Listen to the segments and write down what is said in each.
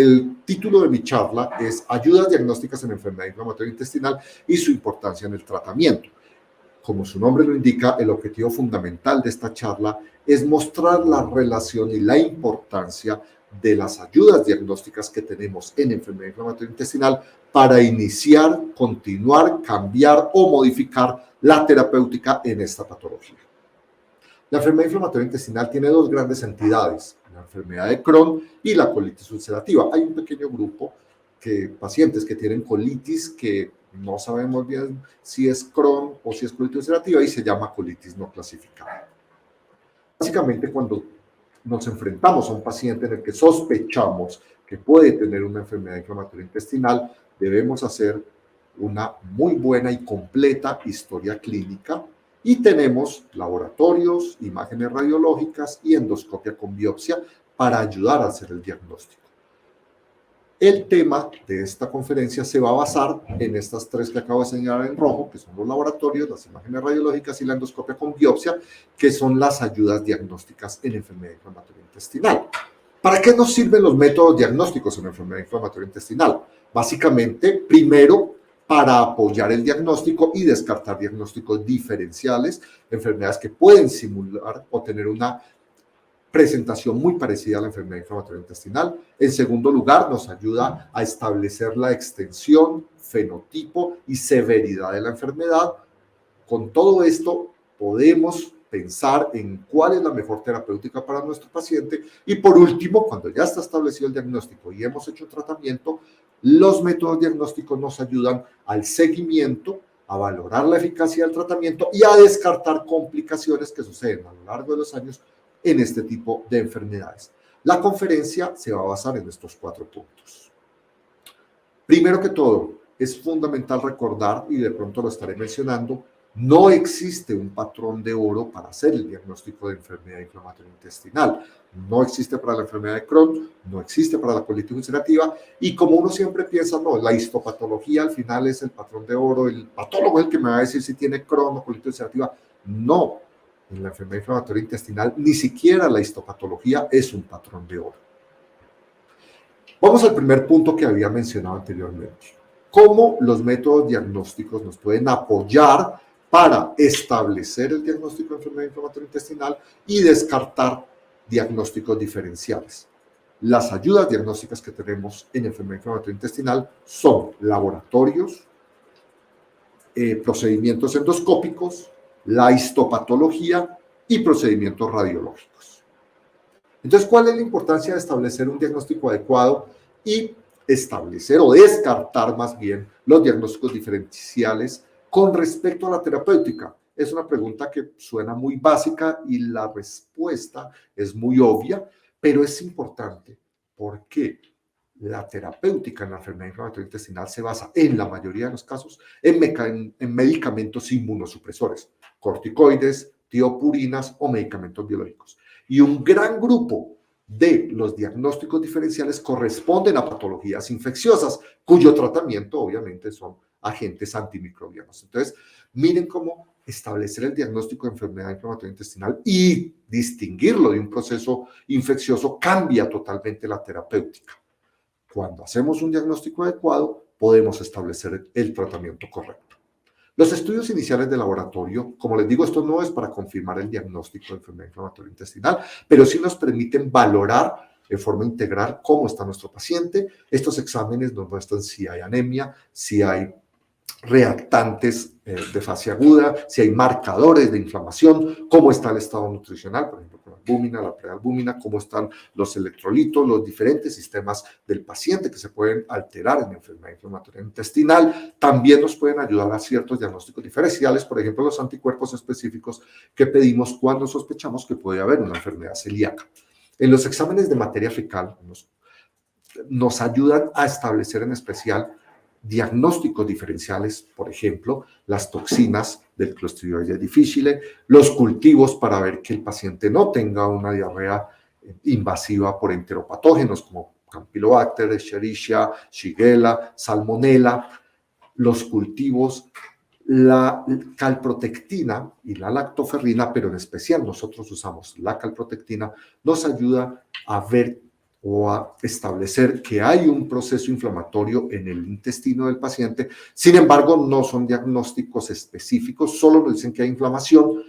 El título de mi charla es Ayudas diagnósticas en enfermedad inflamatoria intestinal y su importancia en el tratamiento. Como su nombre lo indica, el objetivo fundamental de esta charla es mostrar la relación y la importancia de las ayudas diagnósticas que tenemos en enfermedad inflamatoria intestinal para iniciar, continuar, cambiar o modificar la terapéutica en esta patología. La enfermedad inflamatoria intestinal tiene dos grandes entidades, la enfermedad de Crohn y la colitis ulcerativa. Hay un pequeño grupo de pacientes que tienen colitis que no sabemos bien si es Crohn o si es colitis ulcerativa y se llama colitis no clasificada. Básicamente, cuando nos enfrentamos a un paciente en el que sospechamos que puede tener una enfermedad inflamatoria intestinal, debemos hacer una muy buena y completa historia clínica y tenemos laboratorios, imágenes radiológicas y endoscopia con biopsia para ayudar a hacer el diagnóstico. El tema de esta conferencia se va a basar en estas tres que acabo de señalar en rojo, que son los laboratorios, las imágenes radiológicas y la endoscopia con biopsia, que son las ayudas diagnósticas en enfermedad inflamatoria intestinal. ¿Para qué nos sirven los métodos diagnósticos en enfermedad inflamatoria intestinal? Básicamente, primero, para apoyar el diagnóstico y descartar diagnósticos diferenciales, enfermedades que pueden simular o tener una presentación muy parecida a la enfermedad inflamatoria intestinal. En segundo lugar, nos ayuda a establecer la extensión, fenotipo y severidad de la enfermedad. Con todo esto, podemos pensar en cuál es la mejor terapéutica para nuestro paciente. Y por último, cuando ya está establecido el diagnóstico y hemos hecho tratamiento, los métodos diagnósticos nos ayudan al seguimiento, a valorar la eficacia del tratamiento y a descartar complicaciones que suceden a lo largo de los años en este tipo de enfermedades. La conferencia se va a basar en estos 4 puntos. Primero que todo, es fundamental recordar, y de pronto lo estaré mencionando, no existe un patrón de oro para hacer el diagnóstico de enfermedad inflamatoria intestinal. No existe para la enfermedad de Crohn, no existe para la colitis ulcerativa, y como uno siempre piensa, no, la histopatología al final es el patrón de oro, el patólogo es el que me va a decir si tiene Crohn o colitis ulcerativa. No, en la enfermedad inflamatoria intestinal ni siquiera la histopatología es un patrón de oro. Vamos al primer punto que había mencionado anteriormente. ¿Cómo los métodos diagnósticos nos pueden apoyar para establecer el diagnóstico de enfermedad inflamatoria intestinal y descartar diagnósticos diferenciales? Las ayudas diagnósticas que tenemos en enfermedad inflamatoria intestinal son laboratorios, procedimientos endoscópicos, la histopatología y procedimientos radiológicos. Entonces, ¿cuál es la importancia de establecer un diagnóstico adecuado y establecer o descartar más bien los diagnósticos diferenciales con respecto a la terapéutica? Es una pregunta que suena muy básica y la respuesta es muy obvia, pero es importante porque la terapéutica en la enfermedad inflamatoria intestinal se basa en la mayoría de los casos en medicamentos inmunosupresores, corticoides, tiopurinas o medicamentos biológicos. Y un gran grupo de los diagnósticos diferenciales corresponden a patologías infecciosas, cuyo tratamiento obviamente son agentes antimicrobianos. Entonces, miren cómo establecer el diagnóstico de enfermedad inflamatoria intestinal y distinguirlo de un proceso infeccioso cambia totalmente la terapéutica. Cuando hacemos un diagnóstico adecuado, podemos establecer el tratamiento correcto. Los estudios iniciales de laboratorio, como les digo, esto no es para confirmar el diagnóstico de enfermedad inflamatoria intestinal, pero sí nos permiten valorar de forma integral cómo está nuestro paciente. Estos exámenes nos muestran si hay anemia, si hay reactantes de fase aguda, si hay marcadores de inflamación, cómo está el estado nutricional, por ejemplo, con la albúmina, la prealbúmina, cómo están los electrolitos, los diferentes sistemas del paciente que se pueden alterar en la enfermedad inflamatoria intestinal. También nos pueden ayudar a ciertos diagnósticos diferenciales, por ejemplo, los anticuerpos específicos que pedimos cuando sospechamos que puede haber una enfermedad celíaca. En los exámenes de materia fecal nos ayudan a establecer en especial diagnósticos diferenciales, por ejemplo, las toxinas del Clostridioides difficile, los cultivos para ver que el paciente no tenga una diarrea invasiva por enteropatógenos como Campylobacter, Escherichia, Shigella, Salmonella, los cultivos, la calprotectina y la lactoferrina, pero en especial nosotros usamos la calprotectina, nos ayuda a ver o a establecer que hay un proceso inflamatorio en el intestino del paciente. Sin embargo, no son diagnósticos específicos, solo nos dicen que hay inflamación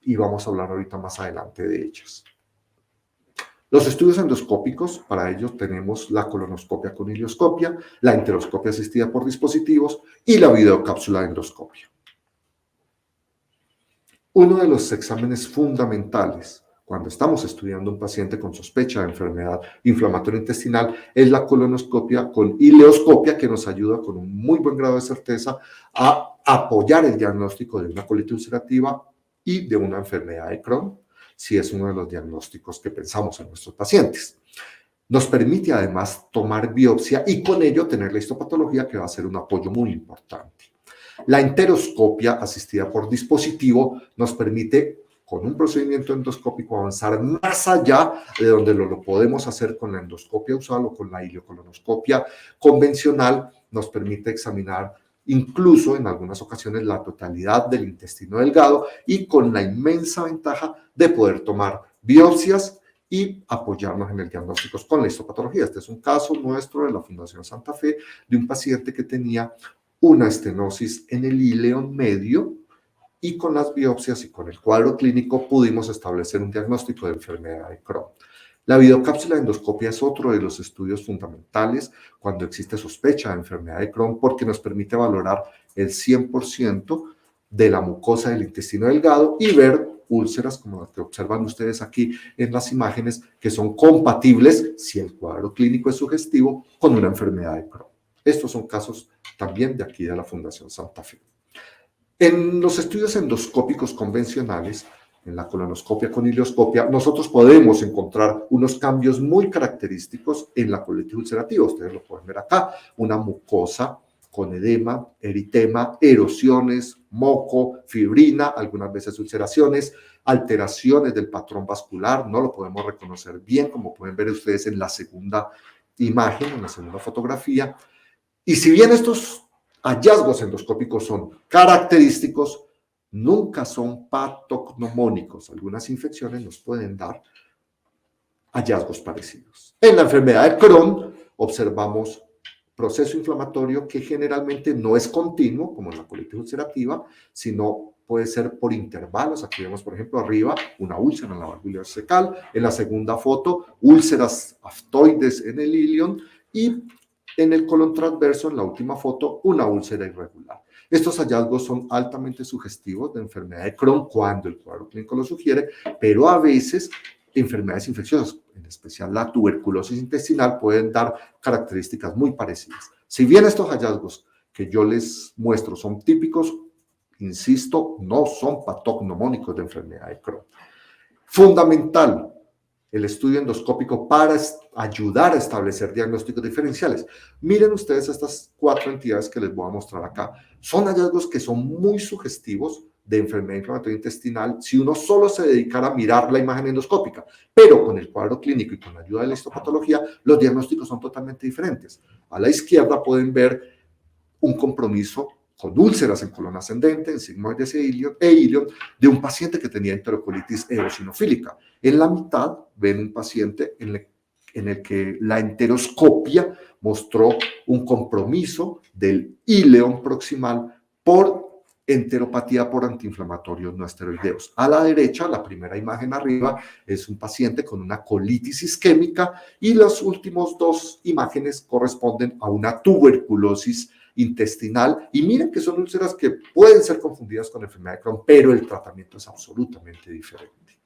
y vamos a hablar ahorita más adelante de ellas. Los estudios endoscópicos, para ellos tenemos la colonoscopia con ilioscopia, la enteroscopia asistida por dispositivos y la videocápsula de endoscopia. Uno de los exámenes fundamentales cuando estamos estudiando un paciente con sospecha de enfermedad inflamatoria intestinal es la colonoscopia con ileoscopia, que nos ayuda con un muy buen grado de certeza a apoyar el diagnóstico de una colitis ulcerativa y de una enfermedad de Crohn, si es uno de los diagnósticos que pensamos en nuestros pacientes. Nos permite además tomar biopsia y con ello tener la histopatología, que va a ser un apoyo muy importante. La enteroscopia asistida por dispositivo nos permite, con un procedimiento endoscópico, avanzar más allá de donde lo podemos hacer con la endoscopia usual o con la ileocolonoscopia convencional. Nos permite examinar incluso en algunas ocasiones la totalidad del intestino delgado y con la inmensa ventaja de poder tomar biopsias y apoyarnos en el diagnóstico con la histopatología. Este es un caso nuestro de la Fundación Santa Fe de un paciente que tenía una estenosis en el íleon medio y con las biopsias y con el cuadro clínico pudimos establecer un diagnóstico de enfermedad de Crohn. La videocápsula de endoscopia es otro de los estudios fundamentales cuando existe sospecha de enfermedad de Crohn, porque nos permite valorar el 100% de la mucosa del intestino delgado y ver úlceras como las que observan ustedes aquí en las imágenes, que son compatibles, si el cuadro clínico es sugestivo, con una enfermedad de Crohn. Estos son casos también de aquí de la Fundación Santa Fe. En los estudios endoscópicos convencionales, en la colonoscopia con ileoscopia, nosotros podemos encontrar unos cambios muy característicos en la colitis ulcerativa. Ustedes lo pueden ver acá, una mucosa con edema, eritema, erosiones, moco, fibrina, algunas veces ulceraciones, alteraciones del patrón vascular, no lo podemos reconocer bien, como pueden ver ustedes en la segunda imagen, en la segunda fotografía. Y si bien estos hallazgos endoscópicos son característicos, nunca son patognomónicos. Algunas infecciones nos pueden dar hallazgos parecidos. En la enfermedad de Crohn observamos proceso inflamatorio que generalmente no es continuo, como en la colitis ulcerativa, sino puede ser por intervalos. Aquí vemos, por ejemplo, arriba una úlcera en la válvula ileocecal. En la segunda foto, úlceras aftoides en el ilion y en el colon transverso, en la última foto, una úlcera irregular. Estos hallazgos son altamente sugestivos de enfermedad de Crohn cuando el cuadro clínico lo sugiere, pero a veces enfermedades infecciosas, en especial la tuberculosis intestinal, pueden dar características muy parecidas. Si bien estos hallazgos que yo les muestro son típicos, insisto, no son patognomónicos de enfermedad de Crohn. Fundamental el estudio endoscópico para ayudar a establecer diagnósticos diferenciales. Miren ustedes estas 4 entidades que les voy a mostrar acá. Son hallazgos que son muy sugestivos de enfermedad inflamatoria intestinal si uno solo se dedicara a mirar la imagen endoscópica, pero con el cuadro clínico y con la ayuda de la histopatología, los diagnósticos son totalmente diferentes. A la izquierda pueden ver un compromiso con úlceras en colon ascendente, en sigmoides e ilion, de un paciente que tenía enterocolitis eosinofílica. En la mitad ven un paciente en el que la enteroscopia mostró un compromiso del íleon proximal por enteropatía por antiinflamatorios no esteroideos. A la derecha, la primera imagen arriba, es un paciente con una colitis isquémica y las últimas 2 imágenes corresponden a una tuberculosis intestinal, y miren que son úlceras que pueden ser confundidas con enfermedad de Crohn, pero el tratamiento es absolutamente diferente.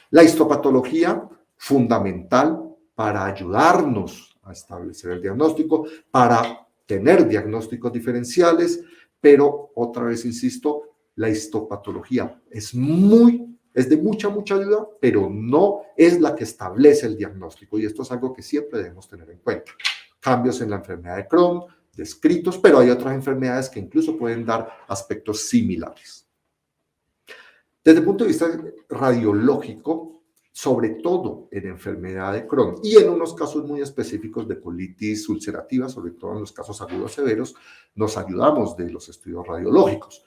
La histopatología, fundamental para ayudarnos a establecer el diagnóstico, para tener diagnósticos diferenciales, pero otra vez insisto, la histopatología es de mucha ayuda, pero no es la que establece el diagnóstico, y esto es algo que siempre debemos tener en cuenta. Cambios en la enfermedad de Crohn, descritos, pero hay otras enfermedades que incluso pueden dar aspectos similares. Desde el punto de vista radiológico, sobre todo en enfermedad de Crohn y en unos casos muy específicos de colitis ulcerativa, sobre todo en los casos agudos severos, nos ayudamos de los estudios radiológicos.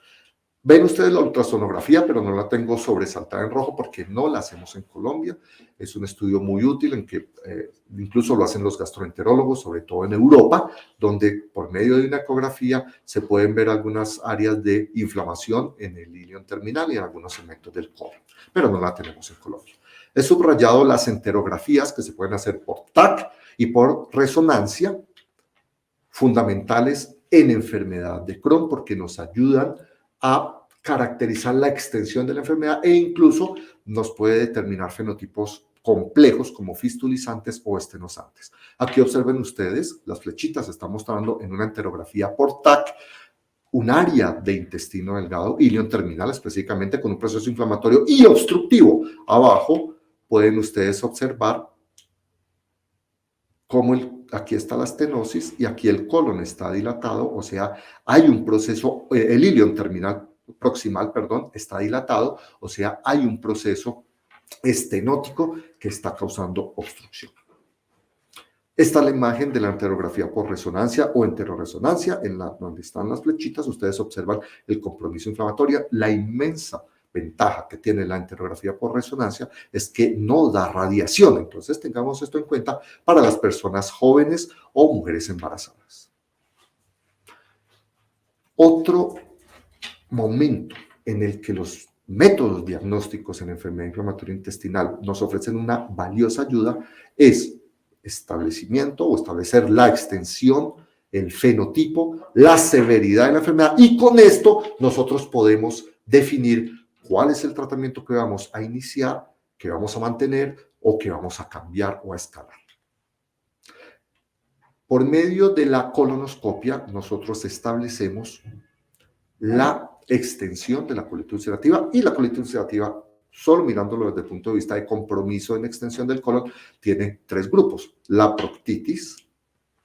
Ven ustedes la ultrasonografía, pero no la tengo sobresaltada en rojo porque no la hacemos en Colombia. Es un estudio muy útil en que incluso lo hacen los gastroenterólogos, sobre todo en Europa, donde por medio de una ecografía se pueden ver algunas áreas de inflamación en el ilion terminal y en algunos segmentos del colon, pero no la tenemos en Colombia. He subrayado las enterografías que se pueden hacer por TAC y por resonancia, fundamentales en enfermedad de Crohn porque nos ayudan a caracterizar la extensión de la enfermedad e incluso nos puede determinar fenotipos complejos como fistulizantes o estenosantes. Aquí observen ustedes, las flechitas están mostrando en una enterografía por TAC un área de intestino delgado, ilion terminal específicamente, con un proceso inflamatorio y obstructivo. Abajo pueden ustedes observar cómo aquí está la estenosis y aquí el colon está dilatado, o sea, hay un proceso, el ilion terminal proximal, perdón, está dilatado, o sea, hay un proceso estenótico que está causando obstrucción. Esta es la imagen de la enterografía por resonancia o enteroresonancia, donde están las flechitas, ustedes observan el compromiso inflamatorio, la inmensa ventaja que tiene la enterografía por resonancia es que no da radiación, entonces tengamos esto en cuenta para las personas jóvenes o mujeres embarazadas. Otro momento en el que los métodos diagnósticos en enfermedad inflamatoria intestinal nos ofrecen una valiosa ayuda es establecimiento o establecer la extensión, el fenotipo, la severidad de la enfermedad y con esto nosotros podemos definir cuál es el tratamiento que vamos a iniciar, que vamos a mantener o que vamos a cambiar o a escalar. Por medio de la colonoscopia nosotros establecemos la extensión de la colitis ulcerativa y la colitis ulcerativa, solo mirándolo desde el punto de vista de compromiso en extensión del colon, tiene tres grupos. La proctitis,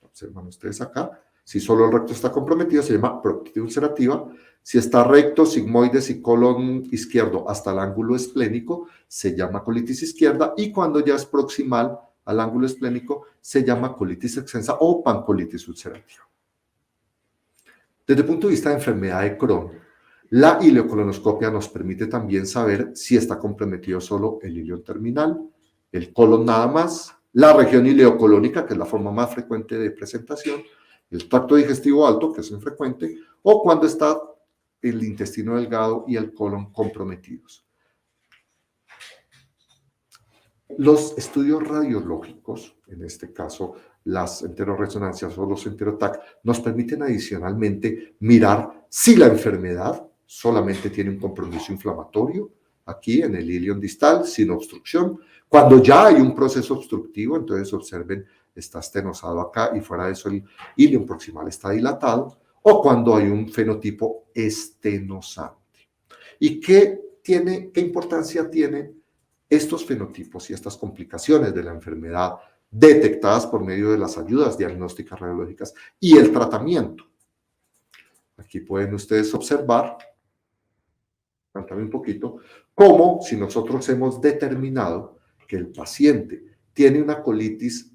observan ustedes acá, si solo el recto está comprometido se llama proctitis ulcerativa, si está recto, sigmoides y colon izquierdo hasta el ángulo esplénico se llama colitis izquierda y cuando ya es proximal al ángulo esplénico se llama colitis extensa o pancolitis ulcerativa. Desde el punto de vista de enfermedad de Crohn, la ileocolonoscopia nos permite también saber si está comprometido solo el ilion terminal, el colon nada más, la región ileocolónica, que es la forma más frecuente de presentación, el tracto digestivo alto, que es infrecuente, o cuando está el intestino delgado y el colon comprometidos. Los estudios radiológicos, en este caso las enteroresonancias o los enterotac, nos permiten adicionalmente mirar si la enfermedad solamente tiene un compromiso inflamatorio, aquí en el ilion distal, sin obstrucción. Cuando ya hay un proceso obstructivo, entonces observen, está estenosado acá y fuera de eso el ilion proximal está dilatado, o cuando hay un fenotipo estenosante. ¿Y qué importancia tiene estos fenotipos y estas complicaciones de la enfermedad detectadas por medio de las ayudas diagnósticas radiológicas y el tratamiento? Aquí pueden ustedes observar, un poquito, cómo si nosotros hemos determinado que el paciente tiene una colitis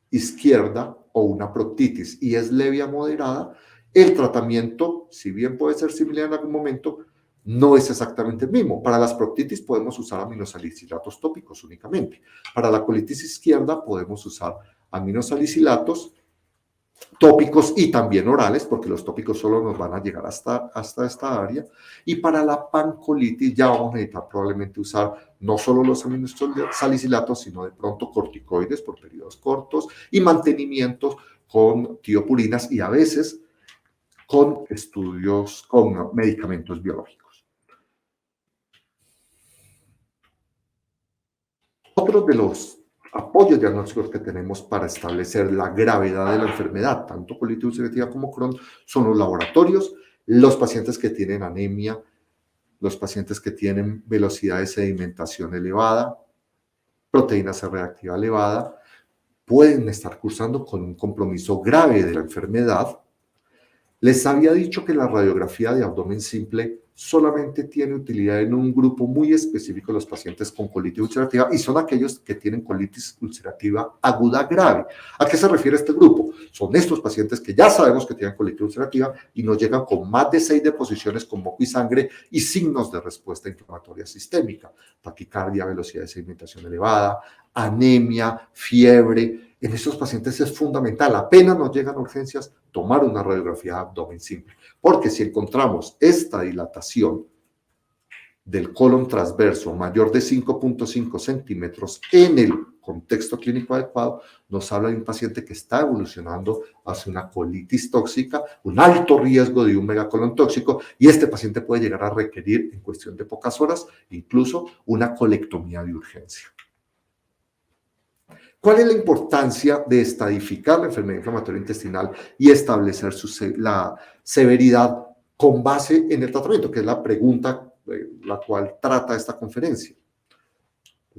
izquierda o una proctitis y es leve a moderada, el tratamiento, si bien puede ser similar en algún momento, no es exactamente el mismo. Para las proctitis podemos usar aminosalicilatos tópicos únicamente. Para la colitis izquierda podemos usar aminosalicilatos tópicos y también orales, porque los tópicos solo nos van a llegar hasta esta área. Y para la pancolitis ya vamos a necesitar probablemente usar no solo los aminosalicilatos, sino de pronto corticoides por periodos cortos y mantenimientos con tiopurinas y a veces con estudios con medicamentos biológicos. Otro de los apoyos diagnósticos que tenemos para establecer la gravedad de la enfermedad, tanto colitis ulcerativa como Crohn, son los laboratorios, los pacientes que tienen anemia, los pacientes que tienen velocidad de sedimentación elevada, proteína C reactiva elevada, pueden estar cursando con un compromiso grave de la enfermedad Les había dicho que la radiografía de abdomen simple solamente tiene utilidad en un grupo muy específico de los pacientes con colitis ulcerativa y son aquellos que tienen colitis ulcerativa aguda grave. ¿A qué se refiere este grupo? Son estos pacientes que ya sabemos que tienen colitis ulcerativa y nos llegan con más de 6 deposiciones con moco y sangre y signos de respuesta inflamatoria sistémica, taquicardia, velocidad de sedimentación elevada, anemia, fiebre. En estos pacientes es fundamental, apenas nos llegan urgencias, tomar una radiografía de abdomen simple, porque si encontramos esta dilatación del colon transverso mayor de 5.5 centímetros en el contexto clínico adecuado, nos habla de un paciente que está evolucionando hacia una colitis tóxica, un alto riesgo de un megacolon tóxico, y este paciente puede llegar a requerir en cuestión de pocas horas incluso una colectomía de urgencia. ¿Cuál es la importancia de estadificar la enfermedad inflamatoria intestinal y establecer la severidad con base en el tratamiento? Que es la pregunta la cual trata esta conferencia.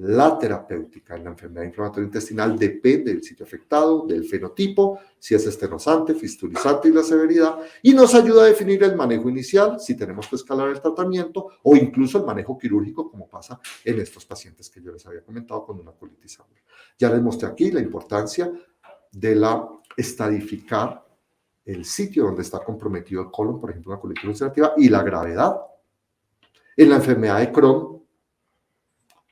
La terapéutica en la enfermedad inflamatoria intestinal depende del sitio afectado, del fenotipo, si es estenosante, fistulizante y la severidad, y nos ayuda a definir el manejo inicial, si tenemos que escalar el tratamiento, o incluso el manejo quirúrgico, como pasa en estos pacientes que yo les había comentado con una colitis aguda. Ya les mostré aquí la importancia de la estadificar el sitio donde está comprometido el colon, por ejemplo, una colitis ulcerativa, y la gravedad. En la enfermedad de Crohn,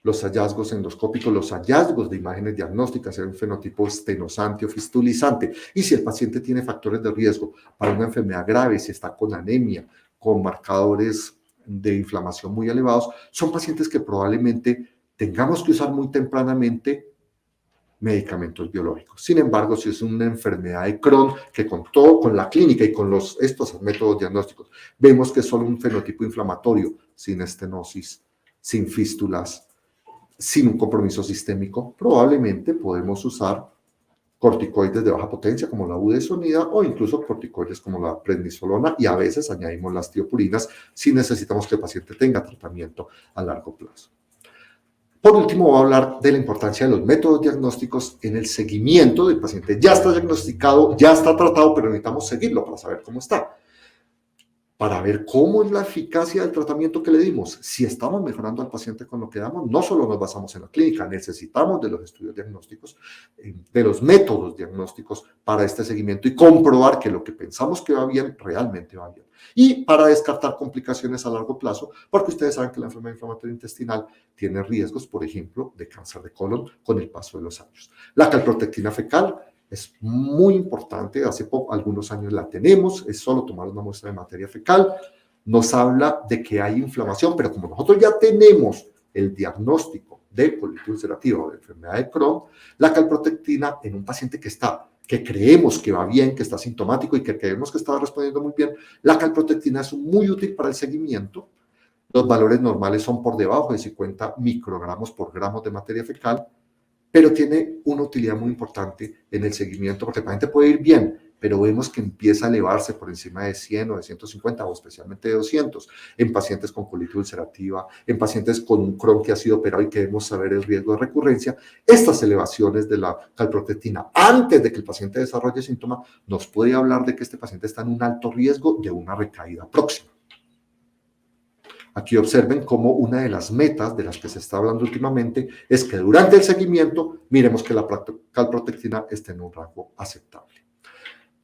los hallazgos endoscópicos, los hallazgos de imágenes diagnósticas en un fenotipo estenosante o fistulizante. Y si el paciente tiene factores de riesgo para una enfermedad grave, si está con anemia, con marcadores de inflamación muy elevados, son pacientes que probablemente tengamos que usar muy tempranamente medicamentos biológicos. Sin embargo, si es una enfermedad de Crohn, que con todo, con la clínica y con estos métodos diagnósticos, vemos que es solo un fenotipo inflamatorio, sin estenosis, sin fístulas, sin un compromiso sistémico, probablemente podemos usar corticoides de baja potencia como la budesonida o incluso corticoides como la prednisolona, y a veces añadimos las tiopurinas si necesitamos que el paciente tenga tratamiento a largo plazo. Por último, voy a hablar de la importancia de los métodos diagnósticos en el seguimiento del paciente. Ya está diagnosticado, ya está tratado, pero necesitamos seguirlo para saber cómo está, para ver cómo es la eficacia del tratamiento que le dimos. Si estamos mejorando al paciente con lo que damos, no solo nos basamos en la clínica, necesitamos de los estudios diagnósticos, de los métodos diagnósticos para este seguimiento y comprobar que lo que pensamos que va bien, realmente va bien. Y para descartar complicaciones a largo plazo, porque ustedes saben que la enfermedad inflamatoria intestinal tiene riesgos, por ejemplo, de cáncer de colon con el paso de los años. La calprotectina fecal es muy importante, hace algunos años la tenemos, es solo tomar una muestra de materia fecal, nos habla de que hay inflamación, pero como nosotros ya tenemos el diagnóstico de colitis ulcerativa o de enfermedad de Crohn, la calprotectina en un paciente que creemos que va bien, que está sintomático y que creemos que está respondiendo muy bien, la calprotectina es muy útil para el seguimiento. Los valores normales son por debajo de 50 microgramos por gramo de materia fecal, pero tiene una utilidad muy importante en el seguimiento, porque el paciente puede ir bien, pero vemos que empieza a elevarse por encima de 100 o de 150 o especialmente de 200 en pacientes con colitis ulcerativa, en pacientes con un Crohn que ha sido operado y queremos saber el riesgo de recurrencia. Estas elevaciones de la calprotectina antes de que el paciente desarrolle síntomas nos puede hablar de que este paciente está en un alto riesgo de una recaída próxima. Aquí observen cómo una de las metas de las que se está hablando últimamente es que durante el seguimiento miremos que la calprotectina esté en un rango aceptable.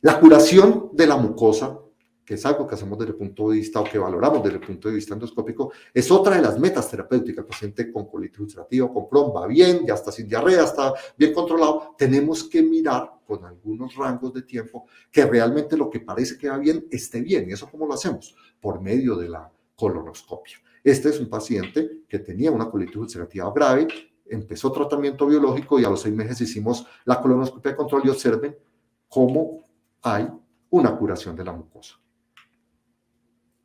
La curación de la mucosa, que es algo que hacemos desde el punto de vista o que valoramos desde el punto de vista endoscópico, es otra de las metas terapéuticas. El paciente con colitis ulcerativa, con Crohn, va bien, ya está sin diarrea, está bien controlado. Tenemos que mirar con algunos rangos de tiempo que realmente lo que parece que va bien esté bien. ¿Y eso cómo lo hacemos? Por medio de la colonoscopia. Este es un paciente que tenía una colitis ulcerativa grave, empezó tratamiento biológico y a los 6 meses hicimos la colonoscopia de control y observen cómo hay una curación de la mucosa.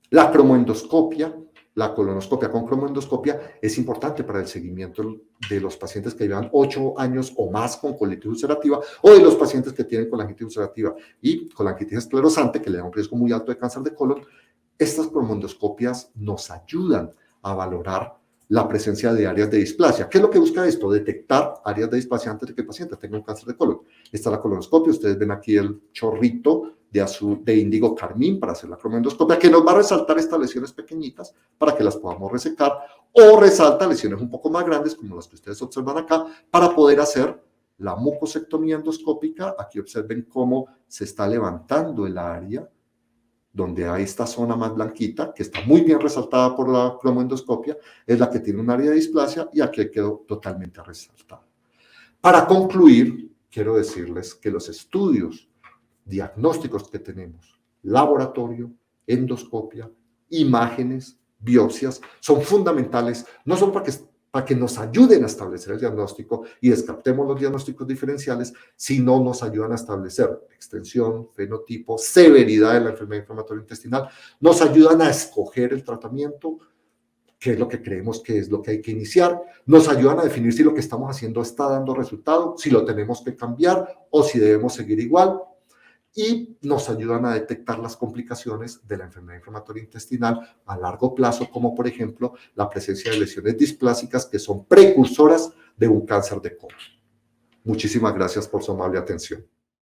La cromoendoscopia, la colonoscopia con cromoendoscopia es importante para el seguimiento de los pacientes que llevan 8 años o más con colitis ulcerativa o de los pacientes que tienen colangitis ulcerativa y colangitis esclerosante, que le da un riesgo muy alto de cáncer de colon. Estas cromoendoscopias nos ayudan a valorar la presencia de áreas de displasia. ¿Qué es lo que busca esto? Detectar áreas de displasia antes de que el paciente tenga un cáncer de colon. Esta es la colonoscopia, ustedes ven aquí el chorrito de índigo carmín para hacer la cromoendoscopia, que nos va a resaltar estas lesiones pequeñitas para que las podamos resecar, o resalta lesiones un poco más grandes, como las que ustedes observan acá, para poder hacer la mucosectomía endoscópica. Aquí observen cómo se está levantando el área donde hay esta zona más blanquita, que está muy bien resaltada por la cromoendoscopia, es la que tiene un área de displasia, y aquí quedó totalmente resaltada. Para concluir, quiero decirles que los estudios diagnósticos que tenemos, laboratorio, endoscopia, imágenes, biopsias, son fundamentales, no solo para que nos ayuden a establecer el diagnóstico y descartemos los diagnósticos diferenciales, sino nos ayudan a establecer extensión, fenotipo, severidad de la enfermedad inflamatoria intestinal, nos ayudan a escoger el tratamiento, qué es lo que creemos que es lo que hay que iniciar, nos ayudan a definir si lo que estamos haciendo está dando resultado, si lo tenemos que cambiar o si debemos seguir igual, y nos ayudan a detectar las complicaciones de la enfermedad inflamatoria intestinal a largo plazo, como por ejemplo la presencia de lesiones displásicas que son precursoras de un cáncer de colon. Muchísimas gracias por su amable atención.